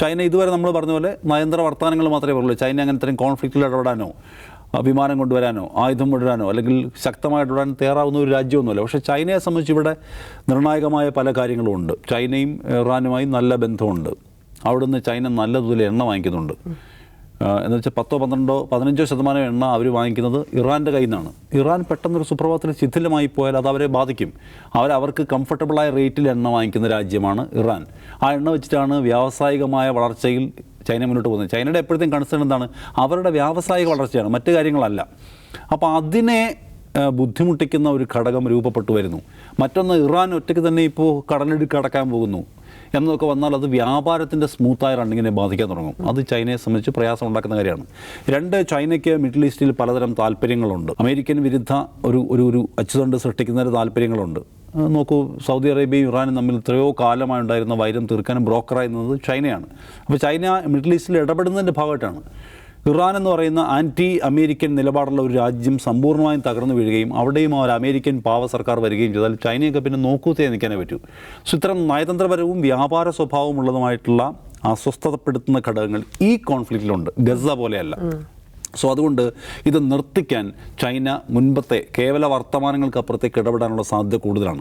China ഇതുവരെ നമ്മൾ പറഞ്ഞ പോലെ നയതന്ത്ര വർത്തമാനങ്ങൾ മാത്രമേ പറയുള്ളൂ. ചൈന അങ്ങനെ ഇത്രയും കോൺഫ്ലിക്റ്റിൽ ഇടപെടാനോ വിമാനം കൊണ്ടുവരാനോ ആയുധം കൊണ്ടുവരാനോ അല്ലെങ്കിൽ ശക്തമായിട്ട് ഇടാൻ തയ്യാറാവുന്ന ഒരു രാജ്യമൊന്നുമല്ല. പക്ഷേ ചൈനയെ സംബന്ധിച്ച് ഇവിടെ നിർണായകമായ പല കാര്യങ്ങളും ഉണ്ട്. ചൈനയും ഇറാനുമായി നല്ല ബന്ധമുണ്ട്. അവിടുന്ന് ചൈന നല്ല തോതിൽ എണ്ണ വാങ്ങിക്കുന്നുണ്ട്. എന്ന് വെച്ചാൽ 10-15% എണ്ണ അവർ വാങ്ങിക്കുന്നത് ഇറാൻ്റെ കയ്യിൽ നിന്നാണ്. ഇറാൻ പെട്ടെന്നൊരു സുപ്രഭാതത്തിൽ ശിഥിലമായി പോയാൽ അത് അവരെ ബാധിക്കും. അവർക്ക് കംഫർട്ടബിളായ റേറ്റിൽ എണ്ണ വാങ്ങിക്കുന്ന രാജ്യമാണ് ഇറാൻ. ആ എണ്ണ വെച്ചിട്ടാണ് വ്യാവസായികമായ വളർച്ചയിൽ ചൈന മുന്നോട്ട് പോകുന്നത്. ചൈനയുടെ എപ്പോഴത്തേക്കും കൺസേൺ എന്താണ്? അവരുടെ വ്യാവസായിക വളർച്ചയാണ്, മറ്റു കാര്യങ്ങളല്ല. അപ്പോൾ അതിനെ ബുദ്ധിമുട്ടിക്കുന്ന ഒരു ഘടകം രൂപപ്പെട്ടു വരുന്നു. മറ്റൊന്ന്, ഇറാൻ ഒറ്റയ്ക്ക് തന്നെ ഇപ്പോൾ കടലിടുക്ക് കടക്കാൻ പോകുന്നു എന്നൊക്കെ വന്നാൽ അത് വ്യാപാരത്തിൻ്റെ സ്മൂത്തായ റണ്ണിങ്ങിനെ ബാധിക്കാൻ തുടങ്ങും. അത് ചൈനയെ സംബന്ധിച്ച് പ്രയാസം ഉണ്ടാക്കുന്ന കാര്യമാണ്. രണ്ട്, ചൈനയ്ക്ക് മിഡിൽ ഈസ്റ്റിൽ പലതരം താല്പര്യങ്ങളുണ്ട്. അമേരിക്കൻ വിരുദ്ധ ഒരു അച്ചുതണ്ട് സൃഷ്ടിക്കുന്നതിന് താല്പര്യങ്ങളുണ്ട്. നോക്കൂ, സൗദി അറേബ്യയും ഇറാനും തമ്മിൽ എത്രയോ കാലമായി ഉണ്ടായിരുന്ന വൈരം തീർക്കാനും ബ്രോക്കറായി നിന്നത് ചൈനയാണ്. അപ്പോൾ ചൈന മിഡിൽ ഈസ്റ്റിൽ ഇടപെടുന്നതിൻ്റെ ഭാഗമായിട്ടാണ് ഇറാൻ എന്ന് പറയുന്ന ആൻറ്റി അമേരിക്കൻ നിലപാടുള്ള ഒരു രാജ്യം സമ്പൂർണ്ണമായും തകർന്നു വീഴുകയും അവിടെയും ഒരു അമേരിക്കൻ പാവ സർക്കാർ വരികയും ചെയ്താൽ ചൈനയൊക്കെ പിന്നെ നോക്കൂത്തേ നിൽക്കാനേ പറ്റൂ. സോ ഇത്തരം നയതന്ത്രപരവും വ്യാപാര സ്വഭാവമുള്ളതുമായിട്ടുള്ള അസ്വസ്ഥതപ്പെടുത്തുന്ന ഘടകങ്ങൾ ഈ കോൺഫ്ലിക്റ്റിലുണ്ട്, ഗസ പോലെയല്ല. സോ അതുകൊണ്ട് ഇത് നിർത്തിക്കാൻ ചൈന മുൻപത്തെ കേവല വർത്തമാനങ്ങൾക്കപ്പുറത്തേക്ക് ഇടപെടാനുള്ള സാധ്യത കൂടുതലാണ്.